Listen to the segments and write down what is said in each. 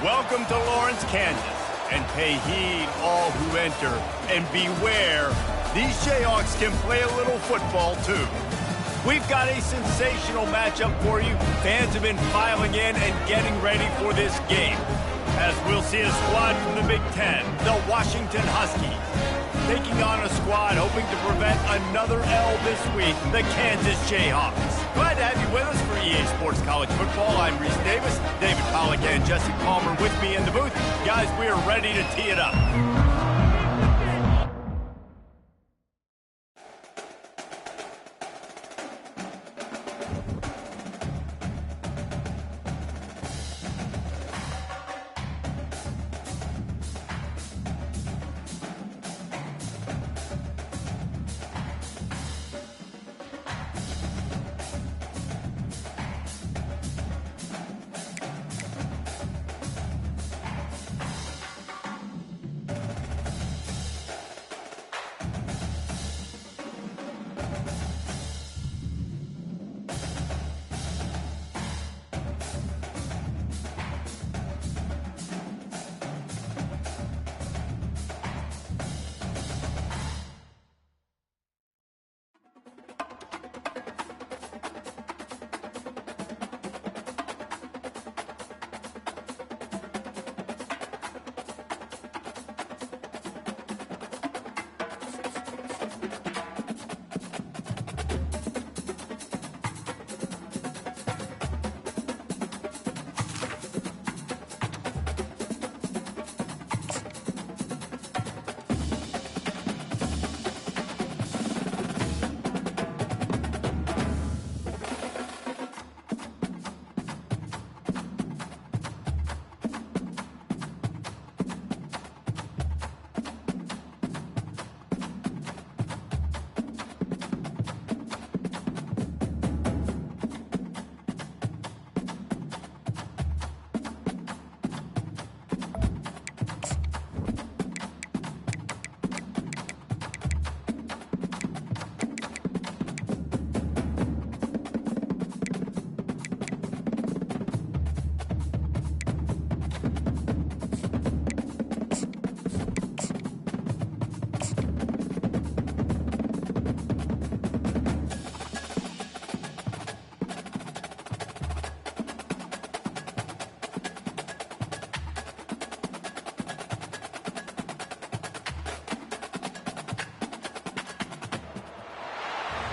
Welcome to Lawrence, Kansas, and pay heed all who enter, and beware, these Jayhawks can play a little football too. We've got a sensational matchup for you. Fans have been filing in and getting ready for this game, as we'll see a squad from the Big Ten, the Washington Huskies, taking on a squad hoping to prevent another L this week, the Kansas Jayhawks. Glad to have you with us for EA Sports College Football. I'm Reese Davis, David Pollack and Jesse Palmer with me in the booth. Guys, we are ready to tee it up.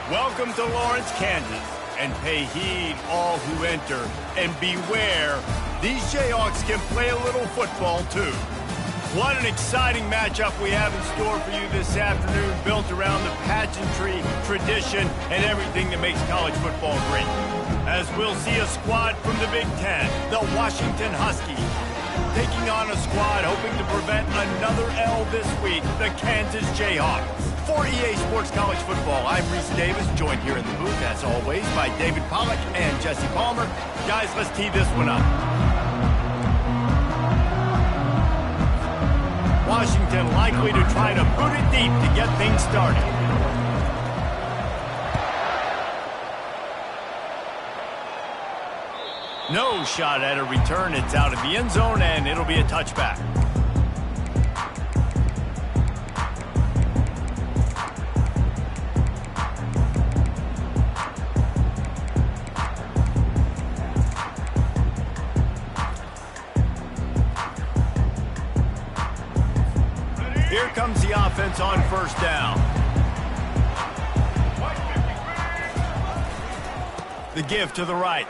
Welcome to Lawrence, Kansas, and pay heed all who enter, and beware, these Jayhawks can play a little football too. What an exciting matchup we have in store for you this afternoon, built around the pageantry, tradition, and everything that makes college football great. As we'll see a squad from the Big Ten, the Washington Huskies, taking on a squad hoping to prevent another L this week, the Kansas Jayhawks. For EA Sports College Football, I'm Reese Davis, joined here in the booth, as always, by David Pollack and Jesse Palmer. Guys, let's tee this one up. Washington likely to try to boot it deep to get things started. No shot at a return. It's out of the end zone, and it'll be a touchback. Here comes the offense on first down. The give to the right.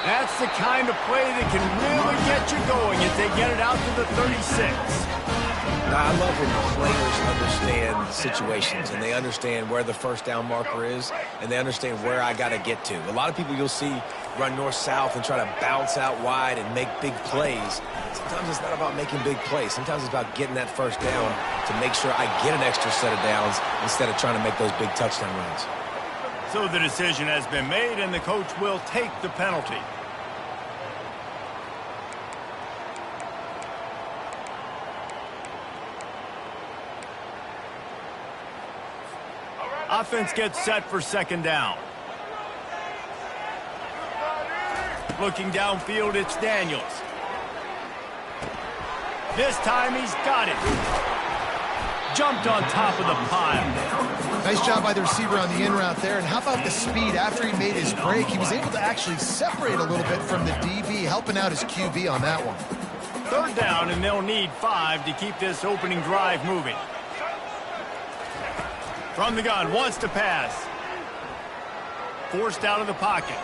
That's the kind of play that can really get you going as they get it out to the 36. I love when players understand situations and they understand where the first down marker is and they understand where I got to get to. A lot of people you'll see run north-south and try to bounce out wide and make big plays. Sometimes it's not about making big plays. Sometimes it's about getting that first down to make sure I get an extra set of downs instead of trying to make those big touchdown runs. So the decision has been made, and the coach will take the penalty. Offense gets set for second down. Looking downfield, it's Daniels. This time he's got it. Jumped on top of the pile. Nice job by the receiver on the in route there. And how about the speed after he made his break? He was able to actually separate a little bit from the DB, helping out his QB on that one. Third down, and they'll need 5 to keep this opening drive moving. From the gun, wants to pass. Forced out of the pocket.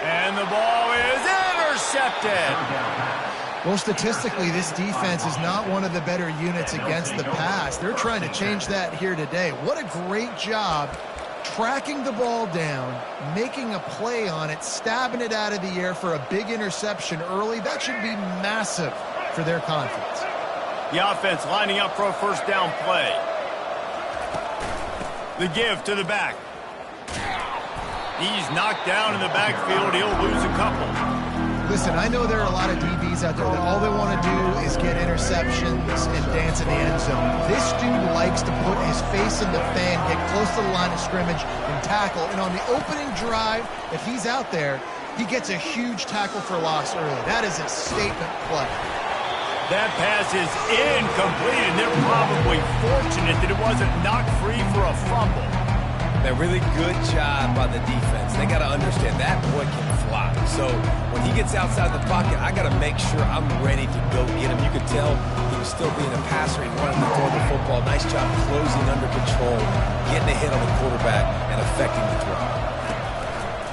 And the ball is intercepted. Well, statistically, this defense is not one of the better units against the pass. They're trying to change that here today. What a great job tracking the ball down, making a play on it, stabbing it out of the air for a big interception early. That should be massive for their confidence. The offense lining up for a first down play. The give to the back. He's knocked down in the backfield. He'll lose a couple. Listen, I know there are a lot of DBs out there that all they want to do is get interceptions and dance in the end zone. This dude likes to put his face in the fan, get close to the line of scrimmage, and tackle. And on the opening drive, if he's out there, he gets a huge tackle for loss early. That is a statement play. That pass is incomplete, and they're probably fortunate that it wasn't knocked free for a fumble. A really good job by the defense. They got to understand that boy can fly. So when he gets outside the pocket, I got to make sure I'm ready to go get him. You could tell he was still being a passer. He wanted to throw the football. Nice job closing under control, getting a hit on the quarterback, and affecting the throw.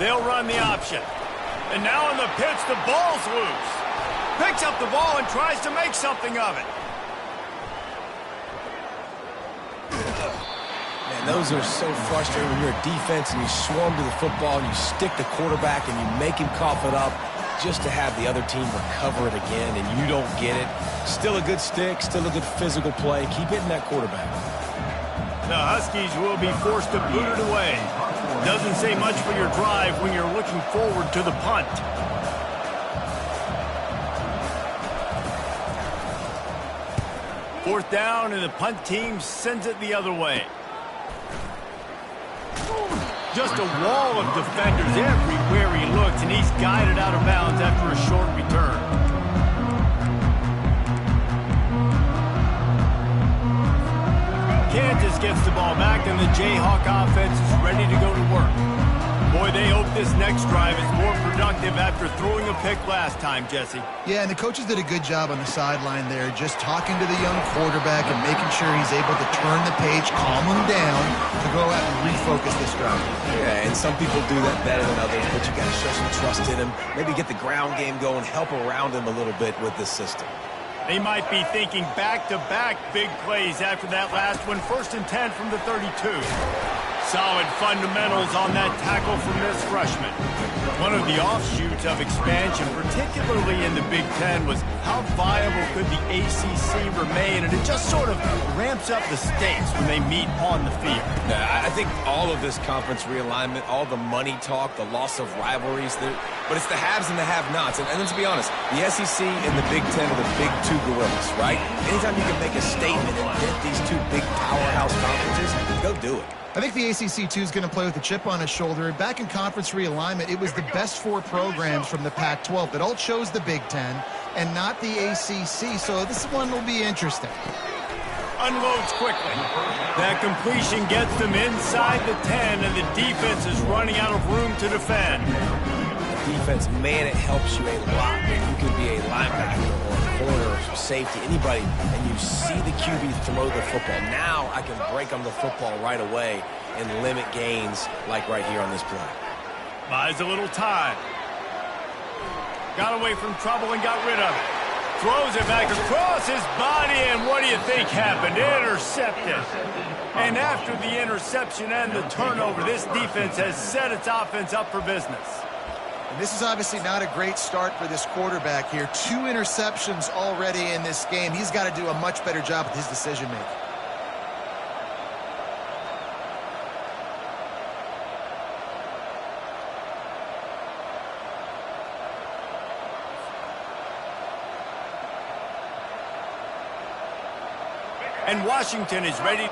They'll run the option. And now in the pitch, the ball's loose. Picks up the ball and tries to make something of it. Man, those are so frustrating when you're a defense and you swarm to the football and you stick the quarterback and you make him cough it up just to have the other team recover it again and you don't get it. Still a good stick, still a good physical play. Keep hitting that quarterback. The Huskies will be forced to boot it away. Doesn't say much for your drive when you're looking forward to the punt. Fourth down, and the punt team sends it the other way. Just a wall of defenders everywhere he looks, and he's guided out of bounds after a short return. Kansas gets the ball back, and the Jayhawk offense is ready to go to work. Boy, they hope this next drive is more productive after throwing a pick last time, Jesse. Yeah, and the coaches did a good job on the sideline there, just talking to the young quarterback and making sure he's able to turn the page, calm him down, to go out and refocus this drive. Yeah, and some people do that better than others, but you got to show some trust in him. Maybe get the ground game going, help around him a little bit with this system. They might be thinking back-to-back big plays after that last one. 1st and 10 from the 32. Solid fundamentals on that tackle from this freshman. One of the offshoots of expansion, particularly in the Big Ten, was how viable could the ACC remain, and it just sort of ramps up the stakes when they meet on the field. Yeah, I think all of this conference realignment, all the money talk, the loss of rivalries, but it's the haves and the have-nots. And let's be honest, the SEC and the Big Ten are the big two gorillas, right? Anytime you can make a statement and get these two big powerhouse conferences, go do it. I think the ACC, too, is going to play with a chip on his shoulder. Back in conference realignment, it was the best 4 programs from the Pac-12 that all chose the Big Ten and not the ACC, so this one will be interesting. Unloads quickly. That completion gets them inside the 10, and the defense is running out of room to defend. Defense, man, it helps you a lot when you can be a linebacker or a corner or safety, anybody, and you see the QB throw the football. Now I can break on the football right away and limit gains like right here on this play. Buys a little time. Got away from trouble and got rid of it. Throws it back across his body, and what do you think happened? Intercepted. And after the interception and the turnover, this defense has set its offense up for business. And this is obviously not a great start for this quarterback here. 2 interceptions already in this game. He's got to do a much better job with his decision-making. And Washington is ready.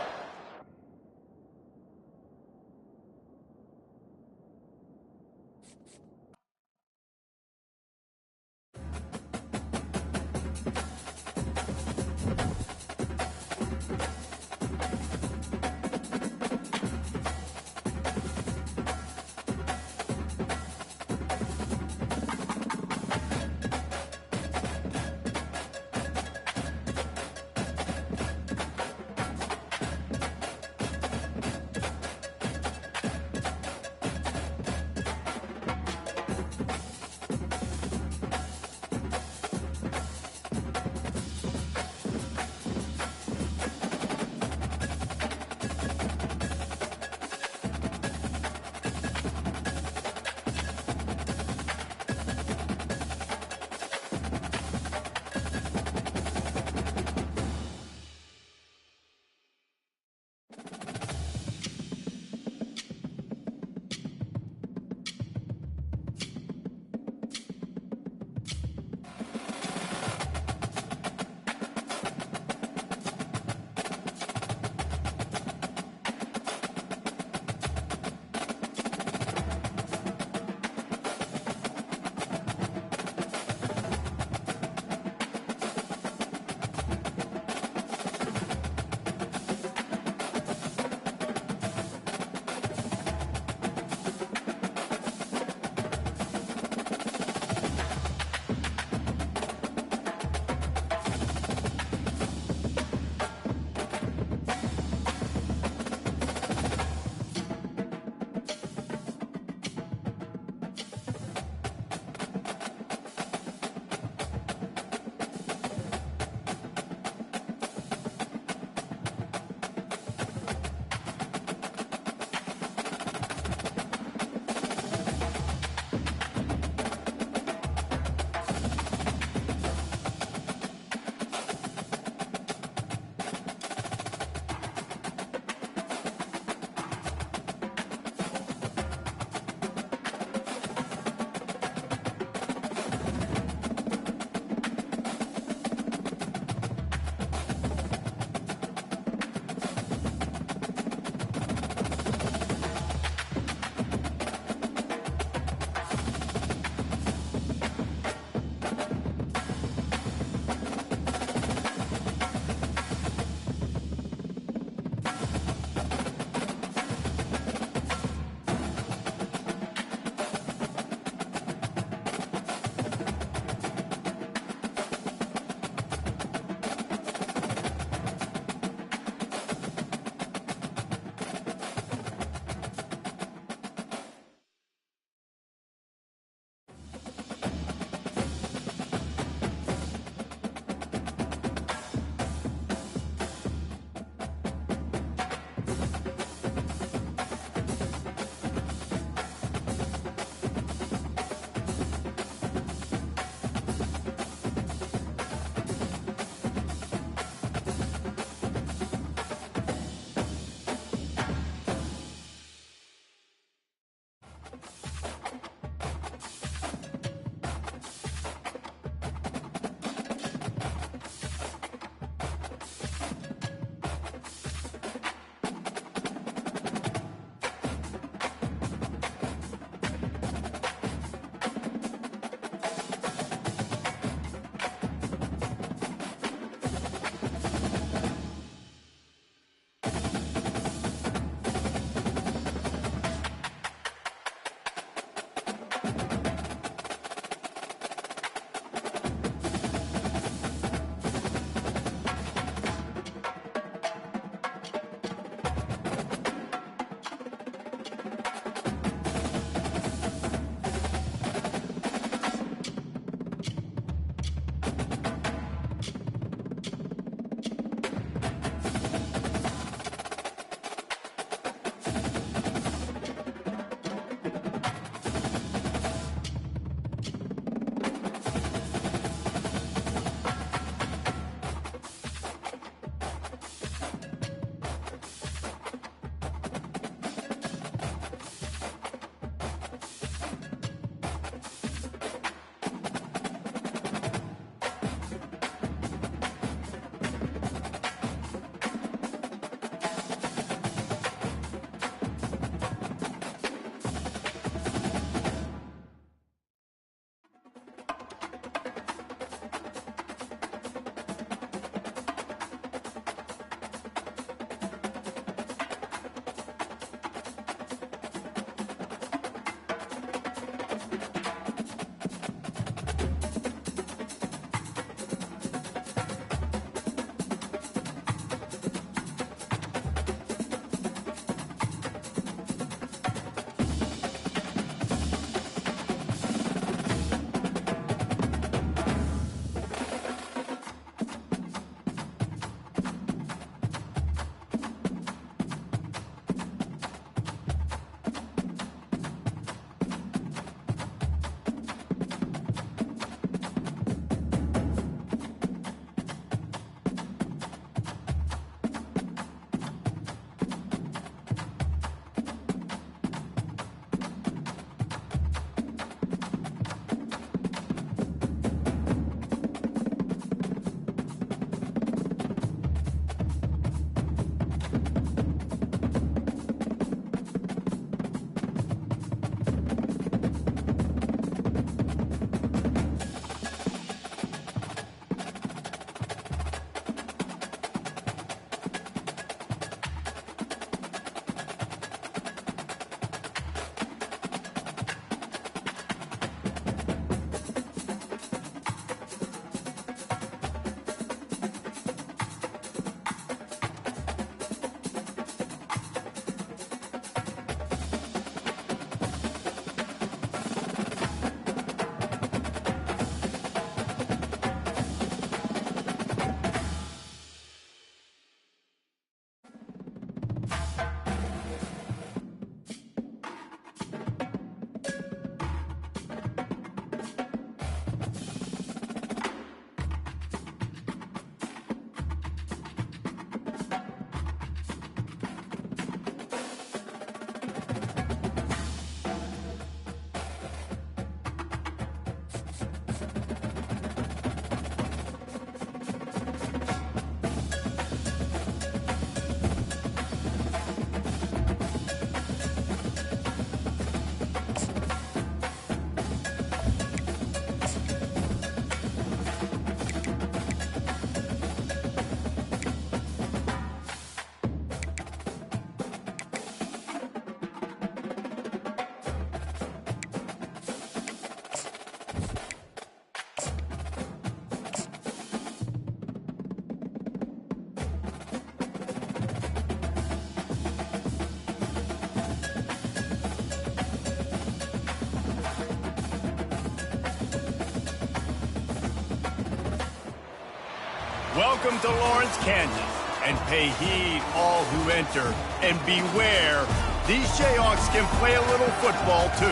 Welcome to Lawrence, Kansas, and pay heed all who enter, and beware, these Jayhawks can play a little football too.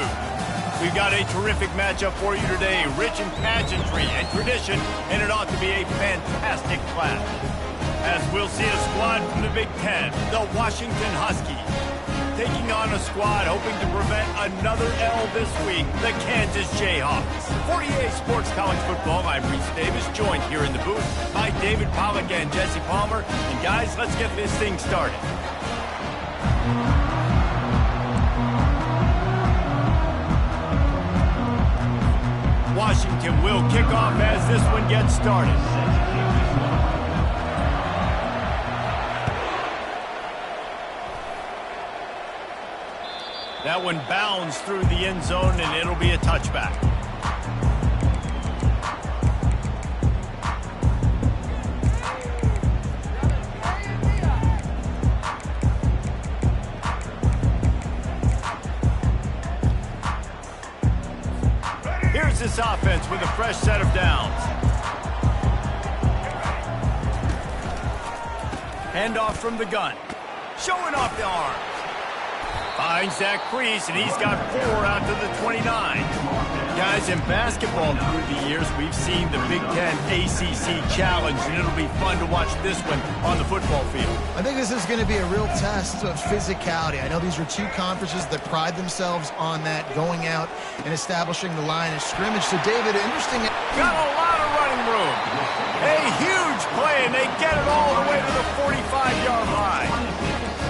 We've got a terrific matchup for you today, rich in pageantry and tradition, and it ought to be a fantastic clash. As we'll see a squad from the Big Ten, the Washington Huskies, taking on a squad hoping to prevent another L this week, the Kansas Jayhawks. For EA Sports College Football, I'm Reese Davis, joined here in the booth by David Pollack and Jesse Palmer. And guys, let's get this thing started. Washington will kick off as this one gets started. That one bounds through the end zone, and it'll be a touchback. Here's this offense with a fresh set of downs. Handoff from the gun. Showing off the arm. Finds Zach Priest, and he's got 4 out to the 29. Guys, in basketball through the years, we've seen the Big Ten ACC Challenge, and it'll be fun to watch this one on the football field. I think this is going to be a real test of physicality. I know these are two conferences that pride themselves on that, going out and establishing the line of scrimmage. So, David, interesting. Got a lot of running room. A huge play, and they get it all the way to the 45-yard line.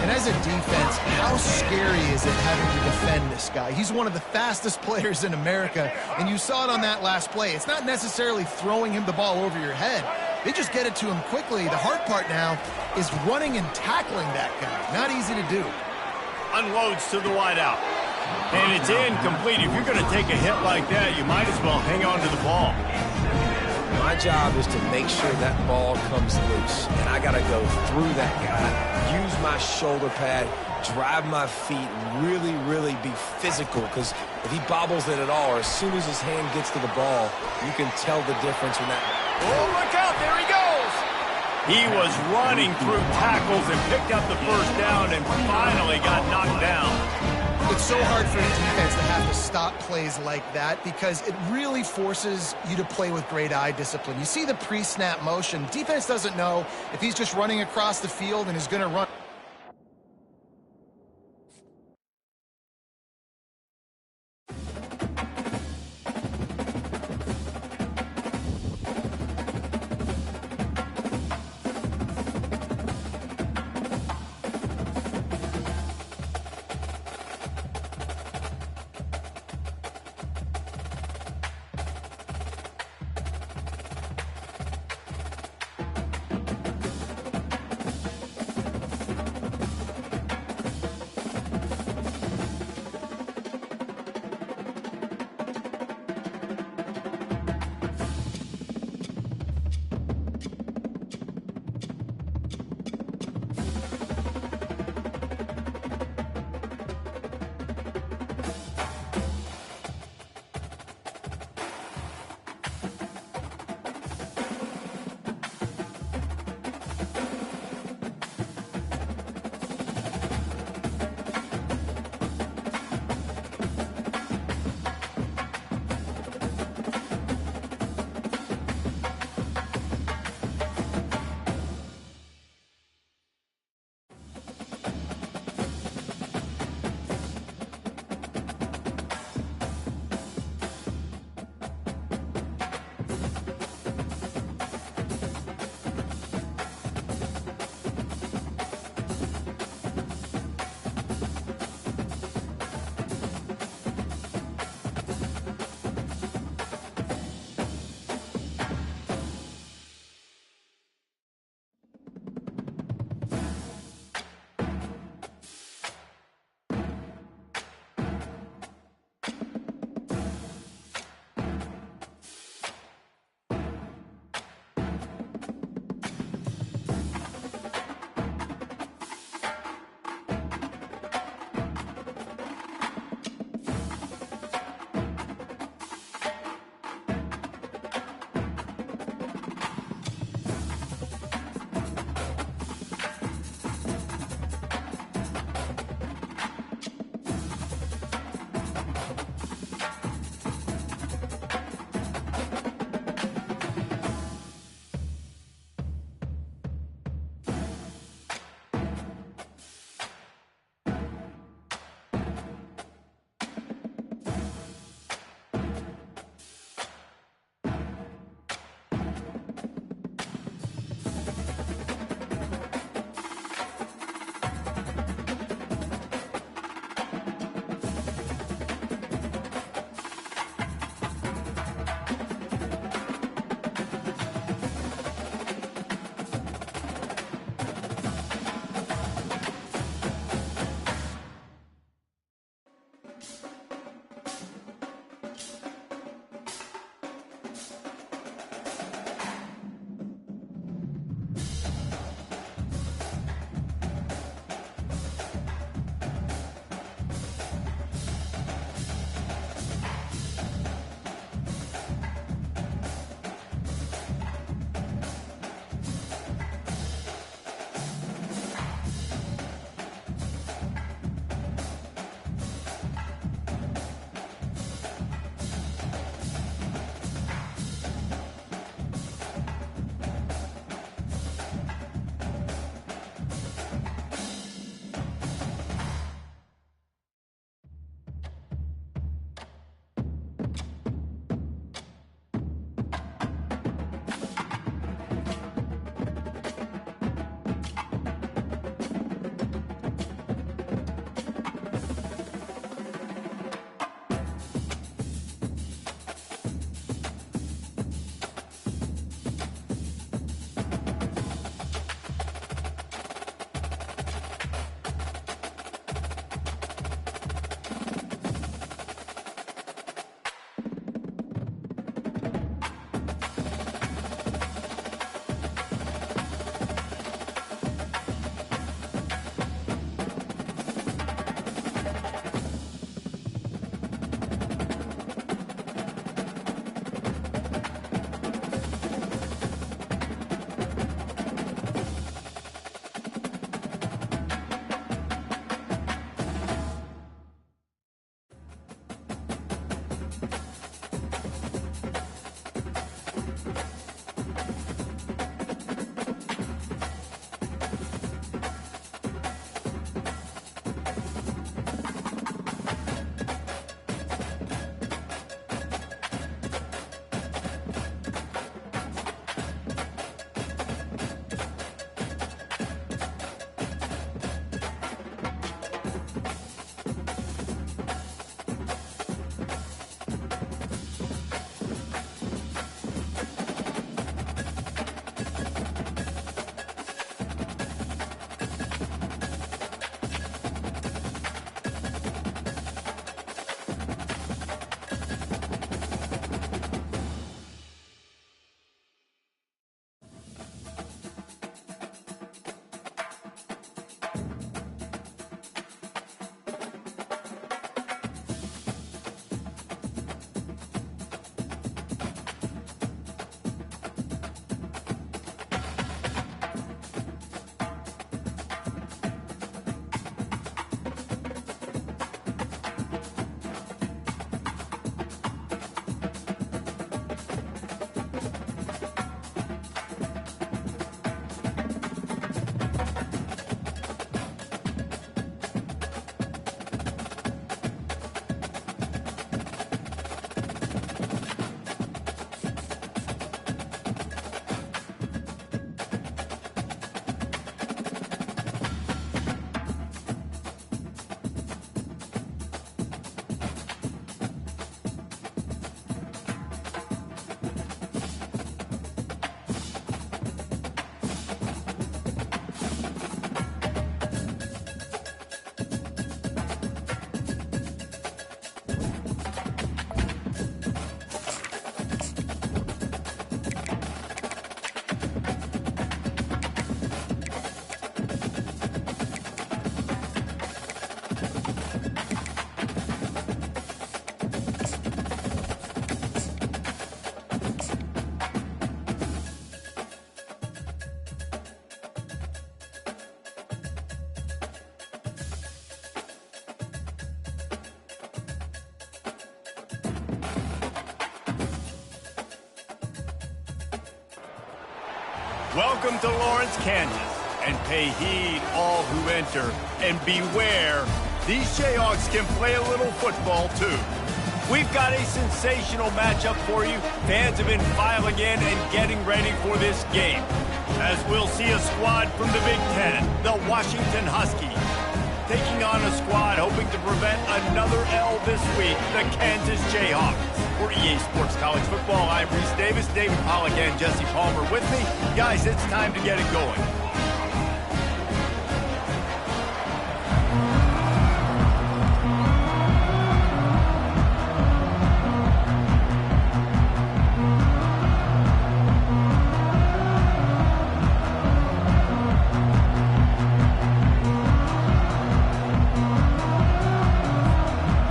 And as a defense, how scary is it having to defend this guy? He's one of the fastest players in America, and you saw it on that last play. It's not necessarily throwing him the ball over your head. They just get it to him quickly. The hard part now is running and tackling that guy. Not easy to do. Unloads to the wideout. And it's incomplete. If you're going to take a hit like that, you might as well hang on to the ball. My job is to make sure that ball comes loose, and I got to go through that guy, use my shoulder pad, drive my feet, really, really be physical, because if he bobbles it at all, or as soon as his hand gets to the ball, you can tell the difference in that. Oh, look out, there he goes! He was running through tackles and picked up the first down and finally got knocked down. It's so hard for a defense to have to stop plays like that because it really forces you to play with great eye discipline. You see the pre-snap motion. Defense doesn't know if he's just running across the field and is going to run. Welcome to Lawrence, Kansas, and pay heed all who enter, and beware, these Jayhawks can play a little football too. We've got a sensational matchup for you. Fans have been filing in and getting ready for this game, as we'll see a squad from the Big Ten, the Washington Huskies, taking on a squad hoping to prevent another L this week, the Kansas Jayhawks. For EA Sports College Football, I'm Reese Davis, David Pollack, and Jesse Palmer with me. Guys, it's time to get it going.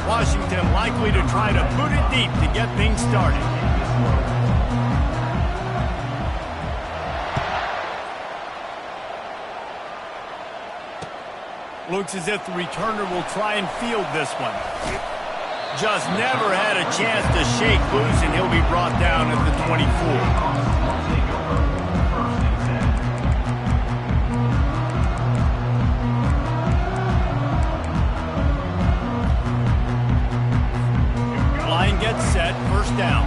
Washington likely to try to put it deep to get things started. Looks as if the returner will try and field this one. Just never had a chance to shake loose, and he'll be brought down at the 24. Gets set, first down.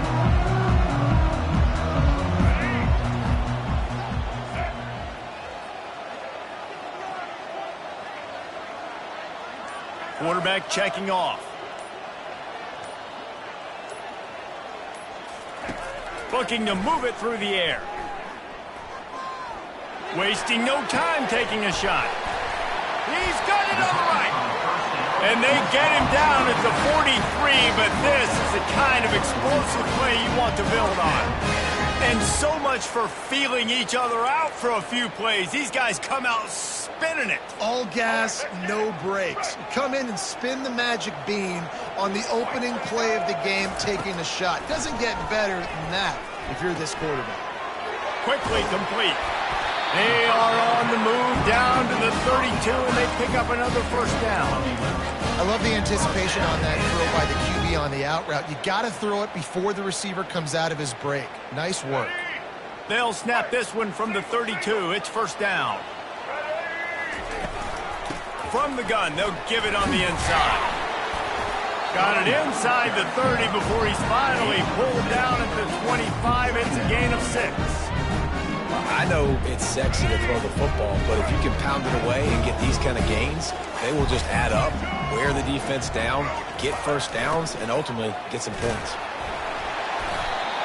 Quarterback checking off. Looking to move it through the air. Wasting no time taking a shot. He's got it on the right. And they get him down at the 43, but this is the kind of explosive play you want to build on. And so much for feeling each other out for a few plays. These guys come out spinning it. All gas, no brakes. Come in and spin the magic bean on the opening play of the game, taking a shot. Doesn't get better than that if you're this quarterback. Quickly complete. They are on the move down to the 32, and they pick up another first down. I love the anticipation on that throw by the QB on the out route. You got to throw it before the receiver comes out of his break. Nice work. They'll snap this one from the 32. It's first down. From the gun, they'll give it on the inside. Got it inside the 30 before he's finally pulled down at the 25. It's a gain of 6. I know it's sexy to throw the football, but if you can pound it away and get these kind of gains, they will just add up, wear the defense down, get first downs, and ultimately get some points.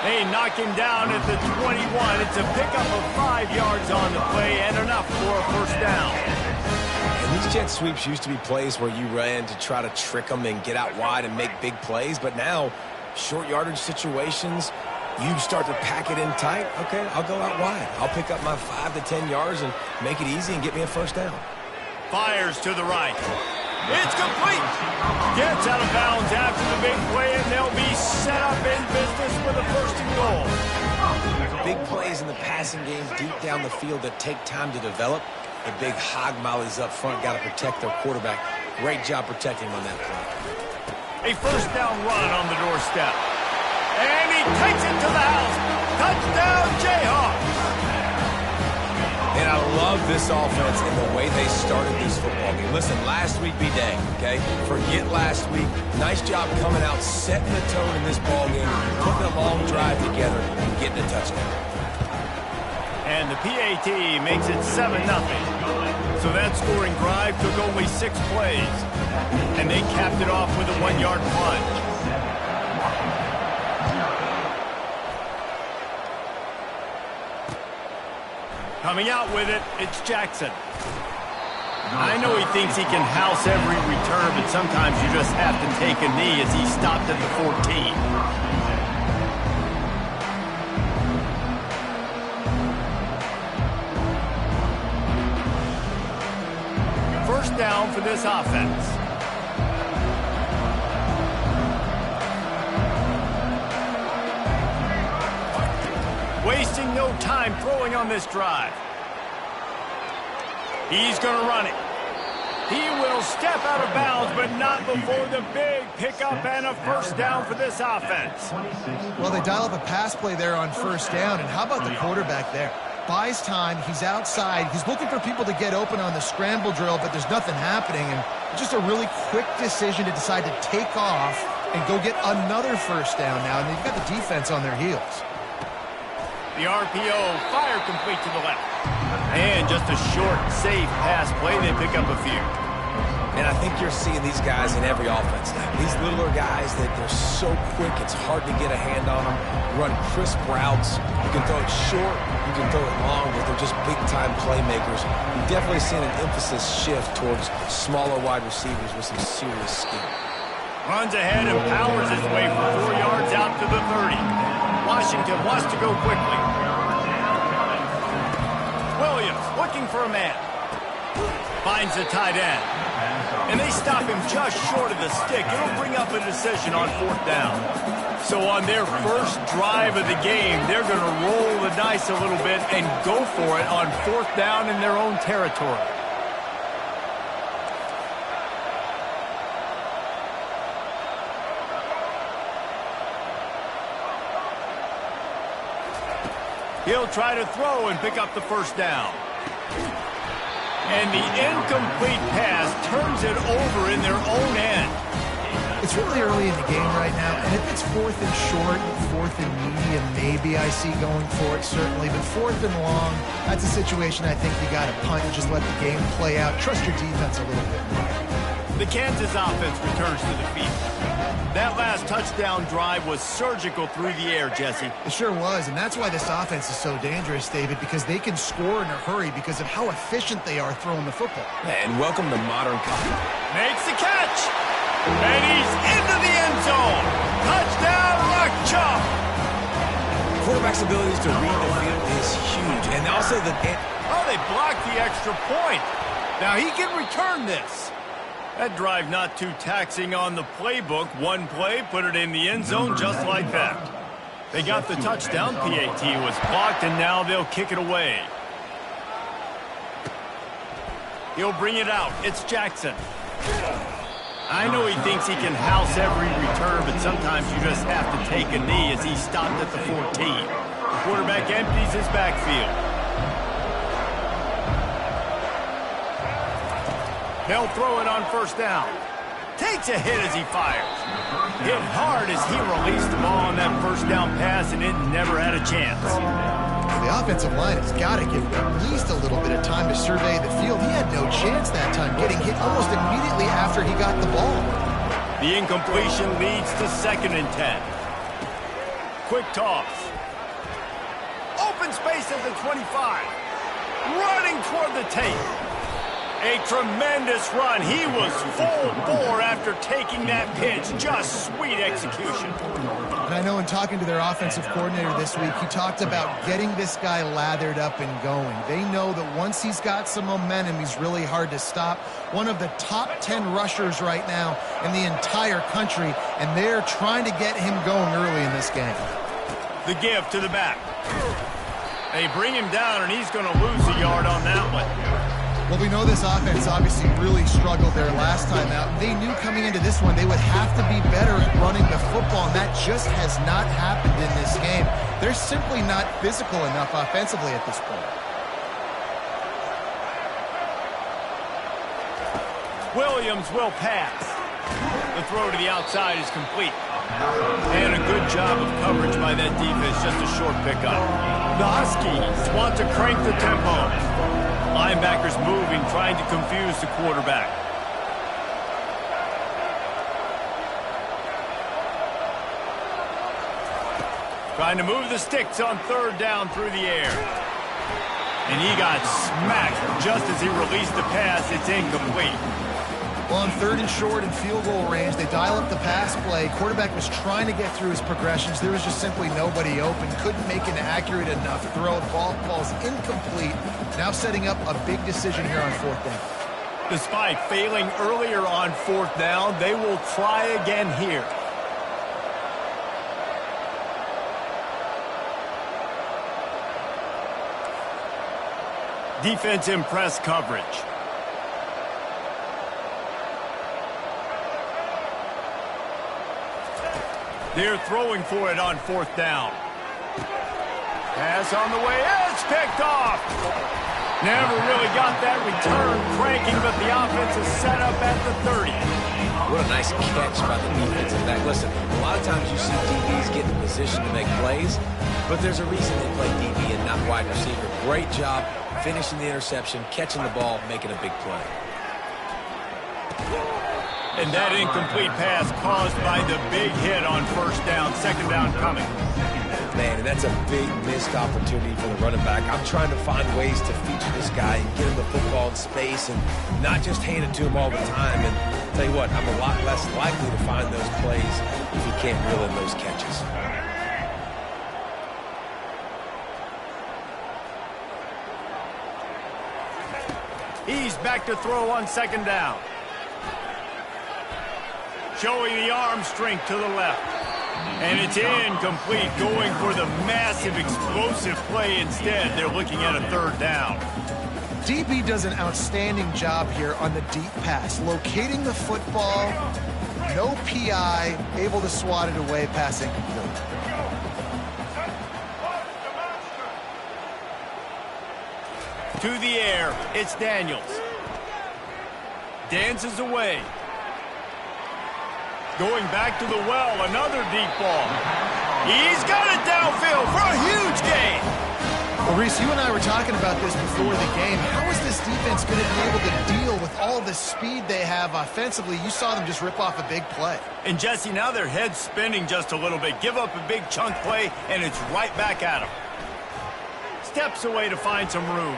They knock him down at the 21. It's a pickup of 5 yards on the play and enough for a first down. And these jet sweeps used to be plays where you ran to try to trick them and get out wide and make big plays, but now short yardage situations, you start to pack it in tight. Okay, I'll go out wide. I'll pick up my 5 to 10 yards and make it easy and get me a first down. Fires to the right. It's complete. Gets out of bounds after the big play, and they'll be set up in business with a first and goal. Big plays in the passing game deep down the field that take time to develop. The big hog mollies up front got to protect their quarterback. Great job protecting him on that play. A first down run on the doorstep. And he takes it to the house. Touchdown, Jayhawks. And I love this offense and the way they started this football game. Listen, last week be dang, okay? Forget last week. Nice job coming out, setting the tone in this ball game, putting a long drive together, and getting a touchdown. And the PAT makes it 7-0. So that scoring drive took only 6 plays. And they capped it off with a 1-yard plunge. Coming out with it, it's Jackson. I know he thinks he can house every return, but sometimes you just have to take a knee as he stopped at the 14. First down for this offense. Wasting no time throwing on this drive. He's going to run it. He will step out of bounds, but not before the big pickup and a first down for this offense. Well, they dial up a pass play there on first down, and how about the quarterback there? buys time. He's outside. He's looking for people to get open on the scramble drill, but there's nothing happening. And just a really quick decision to decide to take off and go get another first down now. And they've got the defense on their heels. The RPO, fire complete to the left. And just a short, safe pass play. They pick up a few. And I think you're seeing these guys in every offense now. These littler guys that they're so quick, it's hard to get a hand on them. Run crisp routes. You can throw it short, you can throw it long, but they're just big-time playmakers. You've definitely seen an emphasis shift towards smaller wide receivers with some serious skill. Runs ahead and powers his way for 4 yards out to the 30. Washington wants to go quickly. Williams looking for a man. Finds the tight end. And they stop him just short of the stick. It'll bring up a decision on 4th down. So on their first drive of the game, they're going to roll the dice a little bit and go for it on 4th down in their own territory. He'll try to throw and pick up the first down. And the incomplete pass turns it over in their own end. It's really early in the game right now, and if it's 4th and short, 4th and medium, maybe I see going for it, certainly. But 4th and long, that's a situation I think you got to punt and just let the game play out. Trust your defense a little bit more. The Kansas offense returns to the field. That last touchdown drive was surgical through the air, Jesse. It sure was, and that's why this offense is so dangerous, David, because they can score in a hurry because of how efficient they are throwing the football. And welcome to modern college. Makes the catch, and he's into the end zone. Touchdown, Luck Chop. Quarterback's abilities to read the field is huge, and also the... Oh, they blocked the extra point. Now he can return this. That drive not too taxing on the playbook. One play, put it in the end zone just like that. They got the touchdown. PAT was blocked, and now they'll kick it away. He'll bring it out. It's Jackson. I know he thinks he can house every return, but sometimes you just have to take a knee as he stopped at the 14. The quarterback empties his backfield. They'll throw it on first down. Takes a hit as he fires. Hit hard as he released the ball on that first down pass, and it never had a chance. The offensive line has got to give him at least a little bit of time to survey the field. He had no chance that time, getting hit almost immediately after he got the ball. The incompletion leads to 2nd and 10. Quick toss. Open space at the 25. Running toward the tape. A tremendous run. He was full bore after taking that pitch. Just sweet execution. And I know in talking to their offensive coordinator this week, he talked about getting this guy lathered up and going. They know that once he's got some momentum, he's really hard to stop. One of the top 10 rushers right now in the entire country, and they're trying to get him going early in this game. The give to the back. They bring him down, and he's going to lose a yard on that one. Well, we know this offense obviously really struggled there last time out. They knew coming into this one they would have to be better at running the football, and that just has not happened in this game. They're simply not physical enough offensively at this point. Williams will pass. The throw to the outside is complete. And a good job of coverage by that defense, just a short pickup. The Huskies want to crank the tempo. Linebackers moving, trying to confuse the quarterback. Trying to move the sticks on 3rd down through the air. And he got smacked just as he released the pass. It's incomplete. Well, on 3rd and short and field goal range, they dial up the pass play. Quarterback was trying to get through his progressions. There was just simply nobody open. Couldn't make an accurate enough throw. Ball falls incomplete. Now setting up a big decision here on 4th down. Despite failing earlier on 4th down, they will try again here. Defense in press coverage. They're throwing for it on 4th down. Pass on the way. It's picked off. Never really got that return cranking, but the offense is set up at the 30. What a nice catch by the defensive back. Listen, a lot of times you see DBs get in position to make plays, but there's a reason they play DB and not wide receiver. Great job finishing the interception, catching the ball, making a big play. And that incomplete pass caused by the big hit on first down, second down coming. Man, and that's a big missed opportunity for the running back. I'm trying to find ways to feature this guy and get him the football in space and not just hand it to him all the time. And I'll tell you what, I'm a lot less likely to find those plays if he can't reel in those catches. He's back to throw on second down. Showing the arm strength to the left. And it's incomplete, going for the massive explosive play instead. They're looking at a third down. DB does an outstanding job here on the deep pass, locating the football, no PI, able to swat it away, pass incomplete. To the air, it's Daniels. Dances away. Going back to the well, another deep ball. He's got it downfield for a huge gain. Well, Reese, you and I were talking about this before the game. How is this defense going to be able to deal with all the speed they have offensively? You saw them just rip off a big play. And, Jesse, now their head's spinning just a little bit. Give up a big chunk play, and it's right back at them. Steps away to find some room.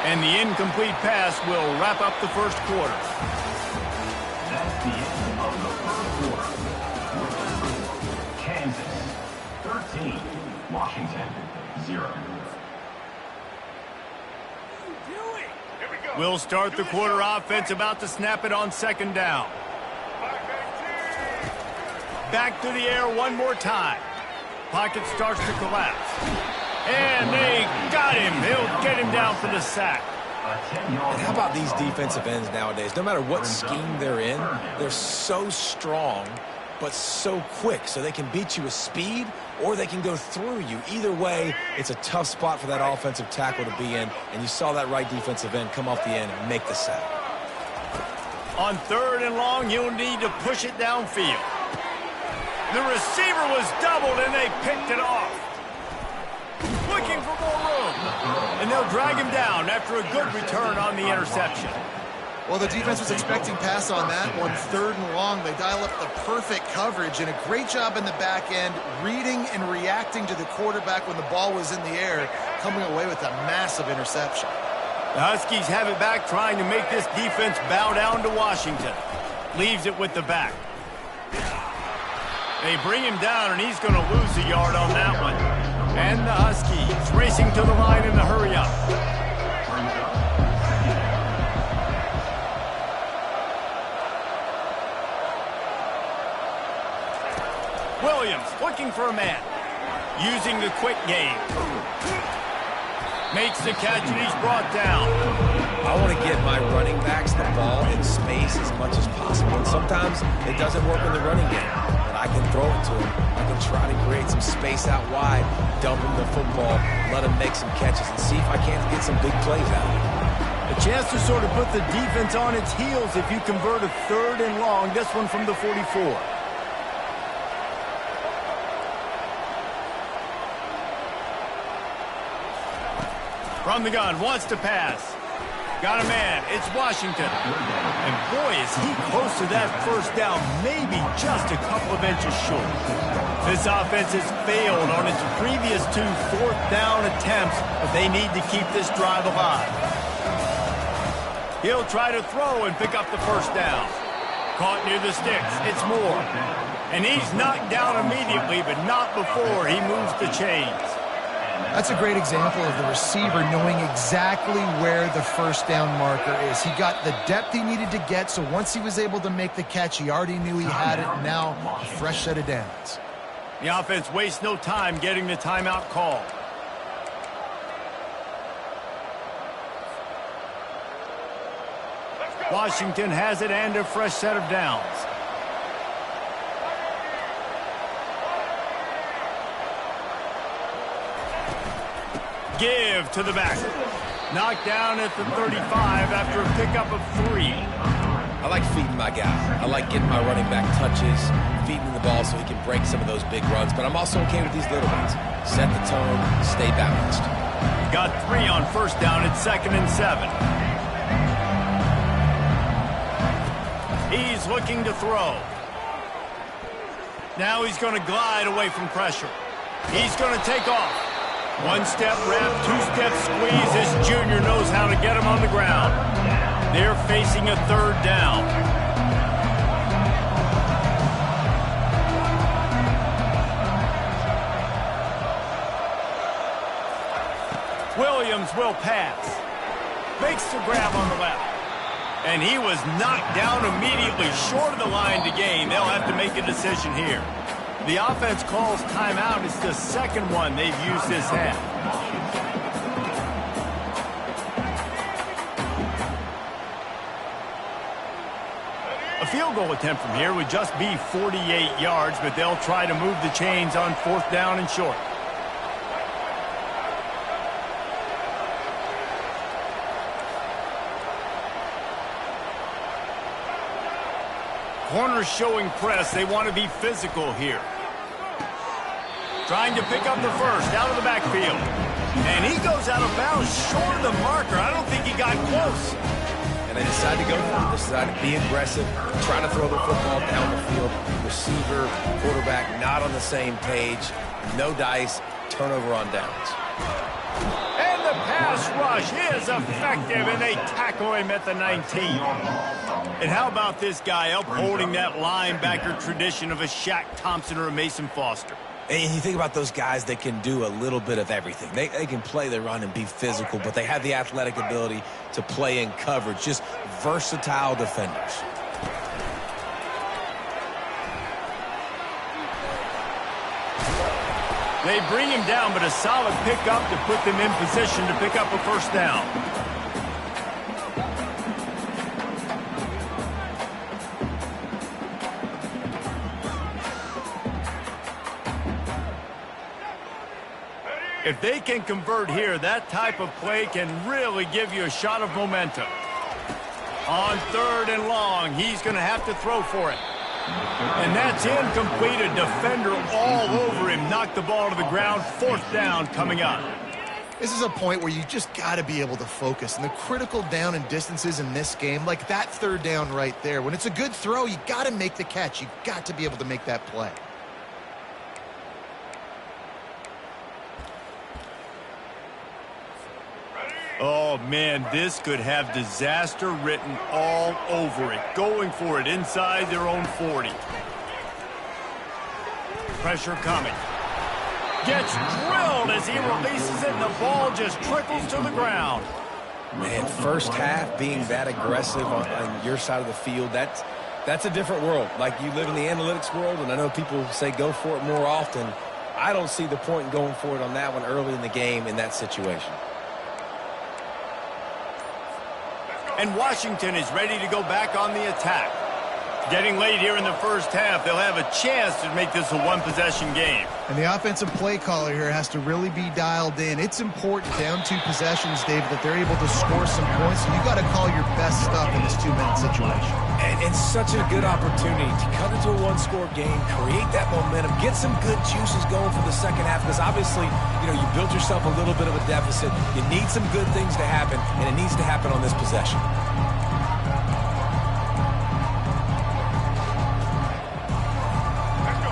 And the incomplete pass will wrap up the first quarter. That's the end of the first quarter. Kansas 13, Washington 0. We'll start the quarter offense, about to snap it on second down. Back to the air one more time. Pocket starts to collapse. And they got him. He'll get him down for the sack. And how about these defensive ends nowadays? No matter what scheme they're in, they're so strong but so quick. So they can beat you with speed or they can go through you. Either way, it's a tough spot for that offensive tackle to be in. And you saw that right defensive end come off the end and make the sack. On third and long, you'll need to push it downfield. The receiver was doubled and they picked it off. Looking for more room. And they'll drag him down after a good return on the interception. Well, the defense was expecting pass on that one. Third and long, they dial up the perfect coverage and a great job in the back end, reading and reacting to the quarterback when the ball was in the air, coming away with a massive interception. The Huskies have it back, trying to make this defense bow down to Washington. Leaves it with the back. They bring him down, and he's going to lose a yard on that one. And the Huskies racing to the line in the hurry-up. Williams looking for a man. Using the quick game. Makes the catch, and he's brought down. I want to get my running backs the ball in space as much as possible. And sometimes it doesn't work in the running game. But I can throw it to him. I can try to create some space out wide, dump him the football, let him make some catches, and see if I can't get some big plays out of it. A chance to sort of put the defense on its heels if you convert a third and long. This one from the 44. From the gun, wants to pass. Got a man, it's Washington. And boy, is he close to that first down, maybe just a couple of inches short. This offense has failed on its previous 2 fourth down attempts, but they need to keep this drive alive. He'll try to throw and pick up the first down. Caught near the sticks, it's Moore. And he's knocked down immediately, but not before he moves the chains. That's a great example of the receiver knowing exactly where the first down marker is. He got the depth he needed to get, so once he was able to make the catch, he already knew he had it, and now a fresh set of downs. The offense wastes no time getting the timeout call. Washington has it and a fresh set of downs. Give to the back. Knocked down at the 35 after a pickup of 3. I like feeding my guy. I like getting my running back touches, feeding him the ball so he can break some of those big runs. But I'm also okay with these little ones. Set the tone, stay balanced. Got 3 on first down at 2nd and 7. He's looking to throw. Now he's going to glide away from pressure. He's going to take off. 1-step wrap, 2-step squeeze. This junior knows how to get him on the ground. They're facing a 3rd down. Williams will pass. Makes the grab on the left. And he was knocked down immediately short of the line to gain. They'll have to make a decision here. The offense calls timeout. It's the 2nd one they've used this half. A field goal attempt from here would just be 48 yards, but they'll try to move the chains on 4th down and short. Corners showing press. They want to be physical here. Trying to pick up the first out of the backfield. And he goes out of bounds short of the marker. I don't think he got close. And they decide to go for it. They decide to be aggressive, try to throw the football down the field. Receiver, quarterback, not on the same page. No dice, turnover on downs. And the pass rush is effective, and they tackle him at the 19. And how about this guy upholding that linebacker tradition of a Shaq Thompson or a Mason Foster? And you think about those guys that can do a little bit of everything. They can play the run and be physical, but they have the athletic ability to play in coverage. Just versatile defenders. They bring him down, but a solid pickup to put them in position to pick up a first down. If they can convert here, that type of play can really give you a shot of momentum. On 3rd and long, he's going to have to throw for it. And that's incomplete. A defender all over him. Knocked the ball to the ground. 4th down coming up. This is a point where you just got to be able to focus. And the critical down and distances in this game, like that 3rd down right there, when it's a good throw, you got to make the catch. You got to be able to make that play. Oh, man, this could have disaster written all over it. Going for it inside their own 40. Pressure coming. Gets drilled as he releases it, and the ball just trickles to the ground. Man, first half being that aggressive on your side of the field, that's a different world. Like, you live in the analytics world, and I know people say go for it more often. I don't see the point in going for it on that one early in the game in that situation. And Washington is ready to go back on the attack. Getting late here in the first half, they'll have a chance to make this a one-possession game. And the offensive play caller here has to really be dialed in. It's important down 2 possessions, David, that they're able to score some points. So you got to call your best stuff in this 2-minute situation. And it's such a good opportunity to cut into a 1-score game, create that momentum, get some good juices going for the second half, because obviously, you built yourself a little bit of a deficit. You need some good things to happen, and it needs to happen on this possession.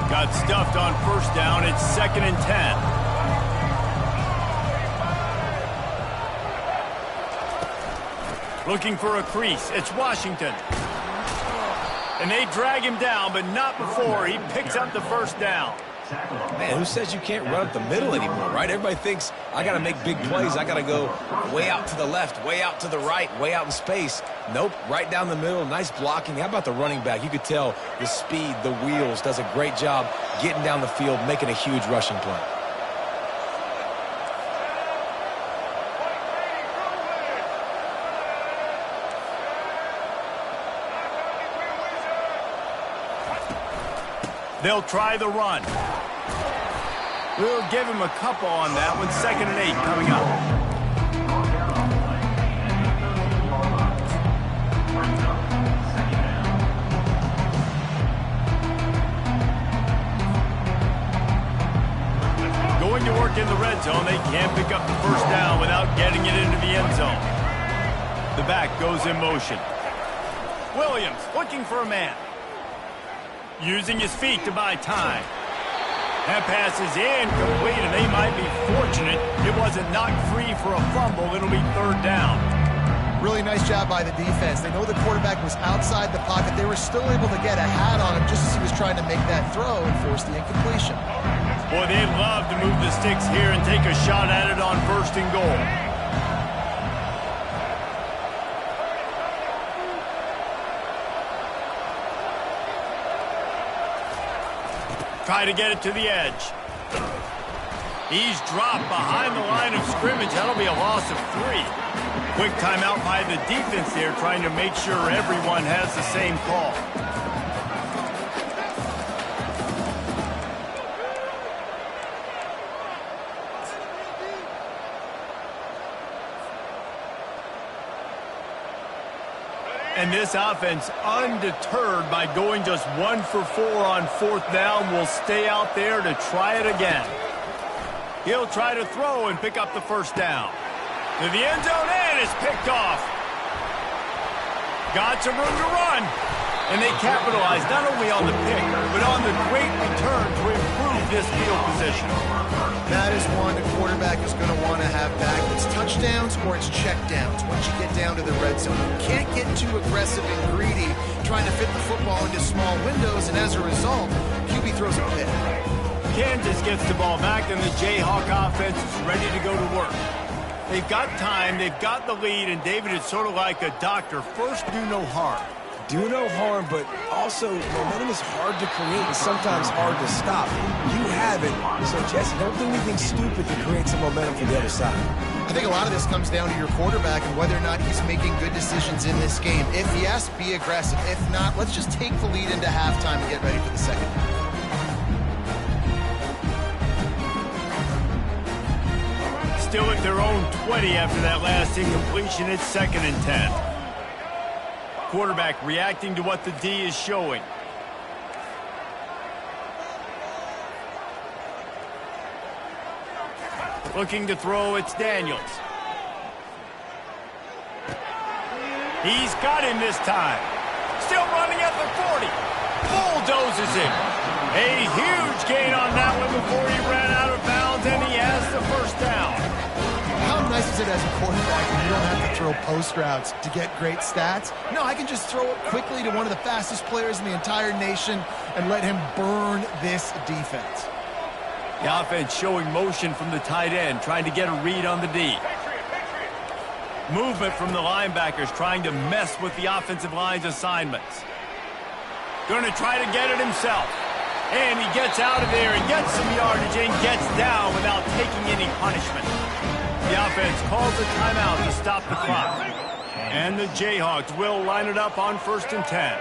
Got stuffed on first down. It's 2nd and 10. Looking for a crease. It's Washington. And they drag him down, but not before he picks up the first down. Man, who says you can't run up the middle anymore, right? Everybody thinks I got to make big plays. I got to go way out to the left, way out to the right, way out in space. Nope, right down the middle. Nice blocking. How about the running back? You could tell the speed, the wheels, does a great job getting down the field, making a huge rushing play. They'll try the run. We'll give him a couple on that one. 2nd and 8 coming up. zone. They can't pick up the first down without getting it into the end zone. The back goes in motion. Williams looking for a man. Using his feet to buy time. That pass is incomplete, and they might be fortunate it wasn't knocked free for a fumble. It'll be third down. Really nice job by the defense. They know the quarterback was outside the pocket. They were still able to get a hat on him just as he was trying to make that throw and force the incompletion. Boy, they'd love to move the sticks here and take a shot at it on 1st and goal. Try to get it to the edge. He's dropped behind the line of scrimmage. That'll be a loss of 3. Quick timeout by the defense there, trying to make sure everyone has the same call. And this offense, undeterred by going just 1 for 4 on 4th down, will stay out there to try it again. He'll try to throw and pick up the first down. To the end zone, and it's picked off. Got some room to run. And they capitalize not only on the pick, but on the great return to improve this field position. That is one the quarterback is going to want to have back. It's touchdowns or it's checkdowns once you get down to the red zone. You can't get too aggressive and greedy trying to fit the football into small windows, and as a result, QB throws a pick. Kansas gets the ball back, and the Jayhawk offense is ready to go to work. They've got time, they've got the lead, and David, it's sort of like a doctor. First, do no harm. Do no harm, but also momentum is hard to create and sometimes hard to stop. You have it, so Jesse, don't do anything stupid to create some momentum for the other side. I think a lot of this comes down to your quarterback and whether or not he's making good decisions in this game. If yes, be aggressive. If not, let's just take the lead into halftime and get ready for the second half. Still at their own 20 after that last incompletion. It's 2nd and 10. Quarterback reacting to what the D is showing. Looking to throw, it's Daniels. He's got him this time. Still running at the 40. Bulldozes him. A huge gain on that one before he ran out of bounds, and he has the first down. How nice is it as a quarterback when you don't have to throw post routes to get great stats? No, I can just throw it quickly to one of the fastest players in the entire nation and let him burn this defense. The offense showing motion from the tight end, trying to get a read on the D. Movement from the linebackers, trying to mess with the offensive line's assignments. Going to try to get it himself. And he gets out of there and gets some yardage and gets down without taking any punishment. The offense calls a timeout to stop the clock. And the Jayhawks will line it up on 1st and 10.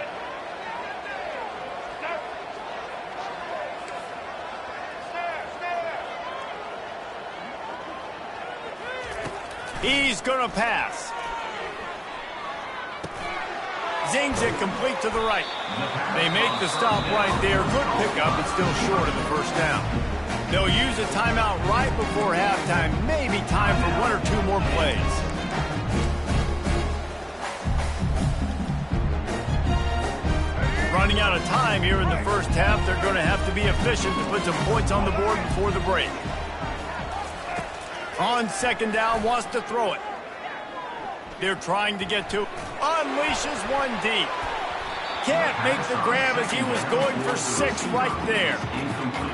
He's going to pass. Zings it complete to the right. They make the stop right there. Good pickup, but still short of the first down. They'll use a timeout right before halftime. Maybe time for 1 or 2 more plays. Running out of time here in the first half. They're going to have to be efficient to put some points on the board before the break. On 2nd down, wants to throw it. They're trying to get to. Unleashes one deep. Can't make the grab as he was going for 6 right there.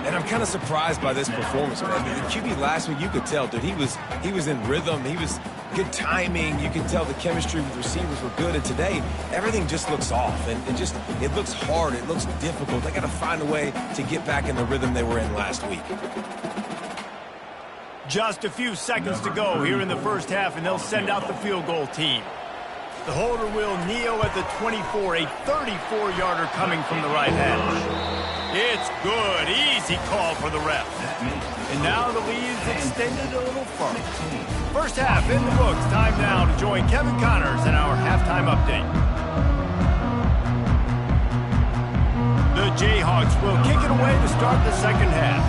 And I'm kind of surprised by this performance, man. The QB last week, you could tell, dude, he was in rhythm. He was good timing. You could tell the chemistry with receivers were good. And today, everything just looks off. And it looks hard. It looks difficult. They got to find a way to get back in the rhythm they were in last week. Just a few seconds to go here in the first half, and they'll send out the field goal team. The holder will kneel at the 24, a 34-yarder coming from the right hash. It's good. Easy call for the ref. And now the lead's extended a little further. First half in the books. Time now to join Kevin Connors in our halftime update. The Jayhawks will kick it away to start the second half.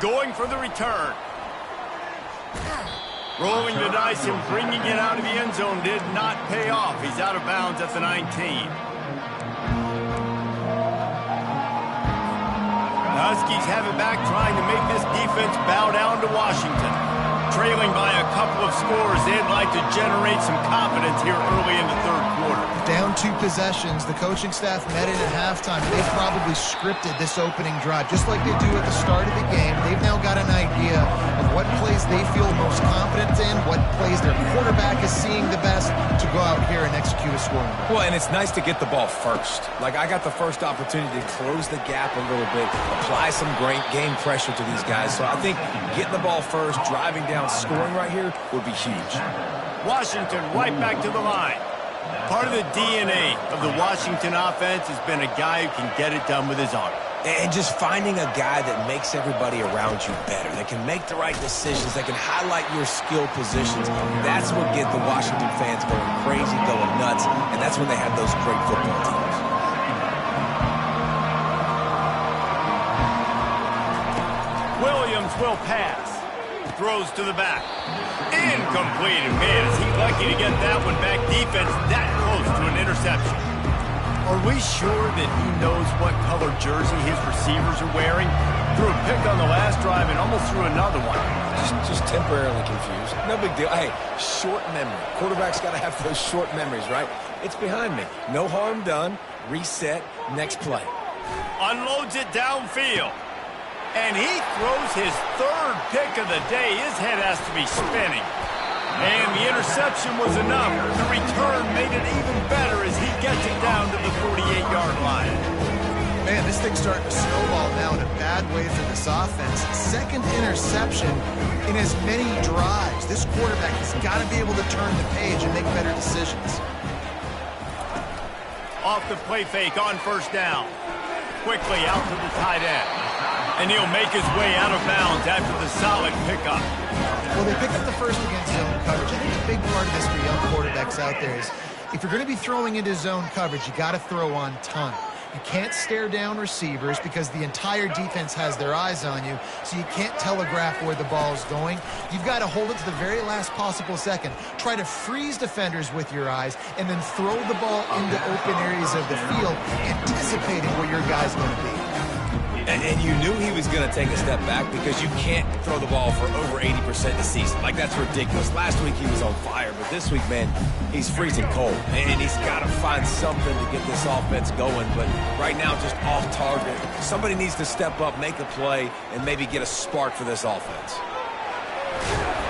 going for the return. Rolling the dice and bringing it out of the end zone did not pay off. He's out of bounds at the 19. The Huskies have it back, trying to make this defense bow down to Washington. Trailing by a couple of scores, they'd like to generate some confidence here early in the third quarter. Down 2 possessions, the coaching staff met in at halftime. They've probably scripted this opening drive, just like they do at the start of the game. They've now got an idea of what plays they feel most confident in, what plays their quarterback is seeing the best to go out here and execute a scoring. Well, and it's nice to get the ball first. Like, I got the first opportunity to close the gap a little bit, apply some great game pressure to these guys. So I think getting the ball first, driving down, scoring right here would be huge. Washington right back to the line. Part of the DNA of the Washington offense has been a guy who can get it done with his arm. And just finding a guy that makes everybody around you better, that can make the right decisions, that can highlight your skill positions. That's what gets the Washington fans going crazy, going nuts, and that's when they have those great football teams. Williams will pass. Throws to the back. Incomplete. And man, is he lucky to get that one back. Defense that close to an interception. Are we sure that he knows what color jersey his receivers are wearing? Threw a pick on the last drive and almost threw another one. Just temporarily confused. No big deal. Hey, short memory. Quarterback's got to have those short memories, right? It's behind me. No harm done. Reset. Next play. Unloads it downfield. And he throws his third pick of the day. His head has to be spinning. And the interception was enough. The return made it even better as he gets it down to the 48-yard line. Man, this thing's starting to snowball now in a bad way for this offense. Second interception in as many drives. This quarterback has got to be able to turn the page and make better decisions. Off the play fake on first down. Quickly out to the tight end. And he'll make his way out of bounds after the solid pickup. Well, they pick up the first against zone coverage. I think a big part of this for young quarterbacks out there is if you're going to be throwing into zone coverage, you got to throw on time. You can't stare down receivers because the entire defense has their eyes on you, so you can't telegraph where the ball is going. You've got to hold it to the very last possible second. Try to freeze defenders with your eyes and then throw the ball into open areas of the field, anticipating where your guy's going to be. And you knew he was going to take a step back because you can't throw the ball for over 80% this season. Like, that's ridiculous. Last week he was on fire, but this week, man, he's freezing cold. And he's got to find something to get this offense going. But right now, just off target. Somebody needs to step up, make a play, and maybe get a spark for this offense.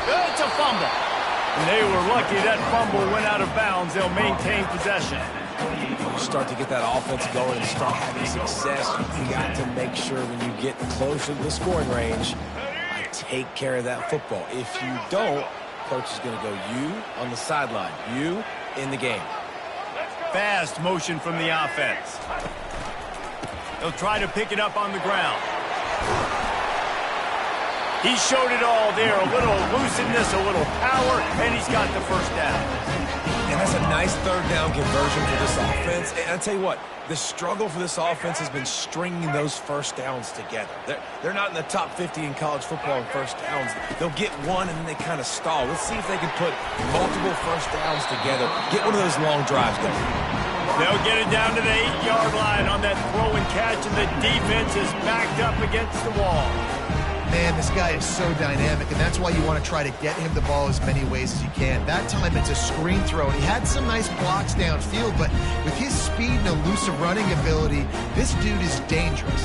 It's a fumble. And they were lucky that fumble went out of bounds. They'll maintain possession. Start to get that offense going and start having success. You got to make sure when you get closer to the scoring range, I take care of that football. If you don't, coach is going to go you on the sideline, you in the game. Fast motion from the offense. They'll try to pick it up on the ground. He showed it all there. A little looseness, a little power, and he's got the first down. And that's a nice third down conversion for this offense. And I tell you what, the struggle for this offense has been stringing those first downs together. They're not in the top 50 in college football in first downs. They'll get one and then they kind of stall. Let's see if they can put multiple first downs together. Get one of those long drives going. They'll get it down to the 8-yard line on that throw and catch, and the defense is backed up against the wall. Man, this guy is so dynamic, and that's why you want to try to get him the ball as many ways as you can. That time, it's a screen throw. He had some nice blocks downfield, but with his speed and elusive running ability, this dude is dangerous.